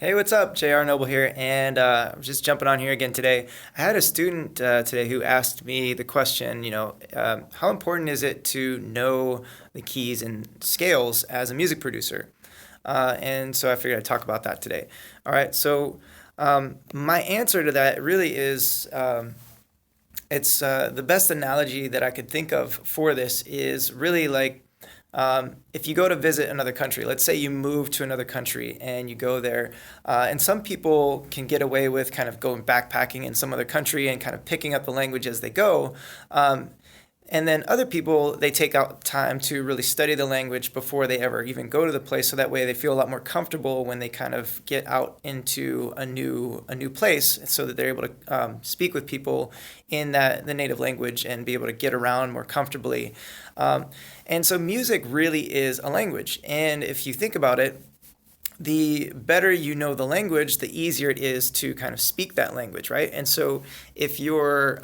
Hey, what's up? JR Noble here, and I'm just jumping on here again today. I had a student today who asked me the question, how important is it to know the keys and scales as a music producer? And so I figured I'd talk about that today. All right, so my answer to that really is it's the best analogy that I could think of for this is really like if you go to visit another country, let's say you move to another country and you go there, and some people can get away with kind of going backpacking in some other country and kind of picking up the language as they go. Um, and then other people, they take out time to really study the language before they ever even go to the place, so that way they feel a lot more comfortable when they kind of get out into a new place, so that they're able to speak with people in the native language and be able to get around more comfortably. Um, and so music really is a language, and if you think about it, the better you know the language, the easier it is to kind of speak that language, right? And so if you're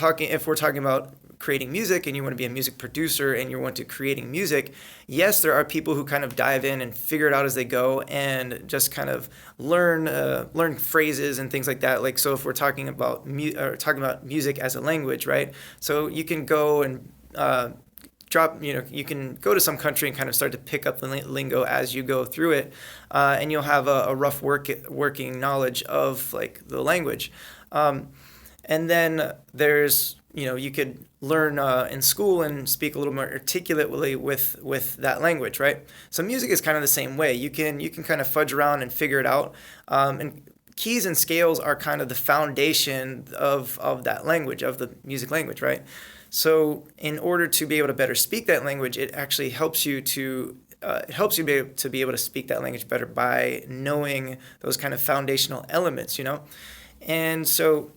if we're talking about creating music and you want to be a music producer and you want to creating music, yes, there are people who kind of dive in and figure it out as they go and just kind of learn phrases and things like that. Like, so if we're talking about music as a language, right? So you can go and you can go to some country and kind of start to pick up the lingo as you go through it, and you'll have a rough working knowledge of like the language. And then you could learn in school and speak a little more articulately with that language, right? So music is kind of the same way. You can kind of fudge around and figure it out. And keys and scales are kind of the foundation of that language, of the music language, right? So in order to be able to better speak that language, it actually helps you to be able to speak that language better by knowing those kind of foundational elements. And so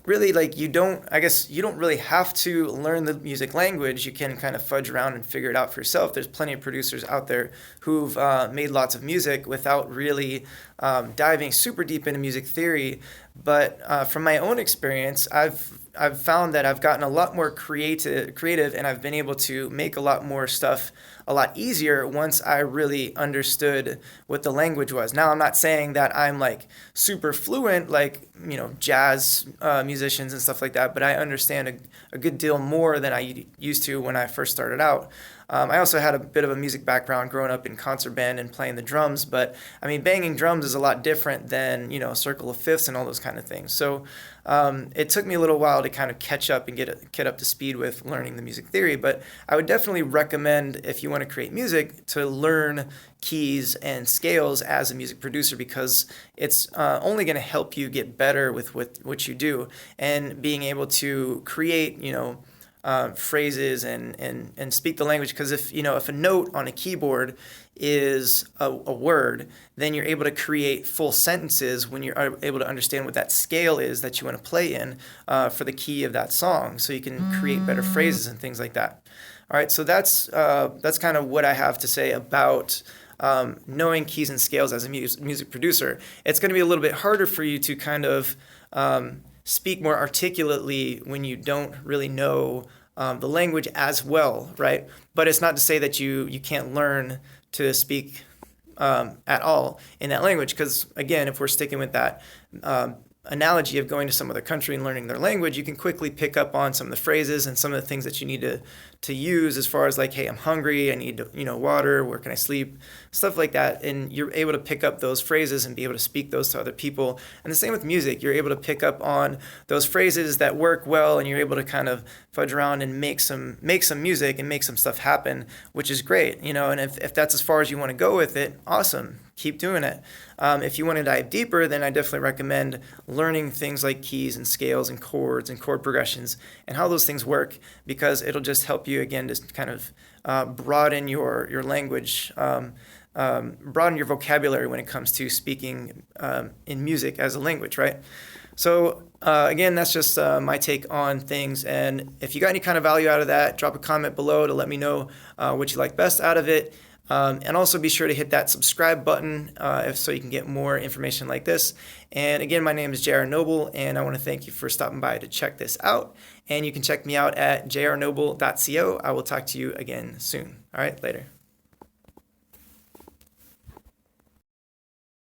really, like, you don't really have to learn the music language. You can kind of fudge around and figure it out for yourself. There's plenty of producers out there who've made lots of music without really diving super deep into music theory. But from my own experience, I've found that I've gotten a lot more creative, and I've been able to make a lot more stuff a lot easier once I really understood what the language was. Now, I'm not saying that I'm like super fluent, like, jazz musicians and stuff like that, but I understand a good deal more than I used to when I first started out. I also had a bit of a music background growing up in concert band and playing the drums, but I mean, banging drums is a lot different than, a circle of fifths and all those kind of things. So it took me a little while to kind of catch up and get up to speed with learning the music theory, but I would definitely recommend, if you want to create music, to learn keys and scales as a music producer, because it's only going to help you get better with what you do, and being able to create, phrases and speak the language. Because if a note on a keyboard is a word, then you're able to create full sentences when you're able to understand what that scale is that you want to play in for the key of that song, so you can create better phrases and things like that. All right, so that's kind of what I have to say about knowing keys and scales as a music producer. It's going to be a little bit harder for you to kind of speak more articulately when you don't really know the language as well, right? But it's not to say that you can't learn to speak at all in that language, because again, if we're sticking with that analogy of going to some other country and learning their language, you can quickly pick up on some of the phrases and some of the things that you need to use, as far as like, hey, I'm hungry, I need water, where can I sleep, stuff like that. And you're able to pick up those phrases and be able to speak those to other people. And the same with music, you're able to pick up on those phrases that work well, and you're able to kind of fudge around and make some music and make some stuff happen, which is great. And if that's as far as you want to go with it, awesome, keep doing it. If you want to dive deeper, then I definitely recommend learning things like keys and scales and chords and chord progressions and how those things work, because it'll just help you, again, just kind of broaden your language, broaden your vocabulary when it comes to speaking in music as a language, right? So again, that's just my take on things. And if you got any kind of value out of that, drop a comment below to let me know what you like best out of it. And also be sure to hit that subscribe button so you can get more information like this. And again, my name is JR Noble, and I want to thank you for stopping by to check this out. And you can check me out at jrnoble.co. I will talk to you again soon. All right, later.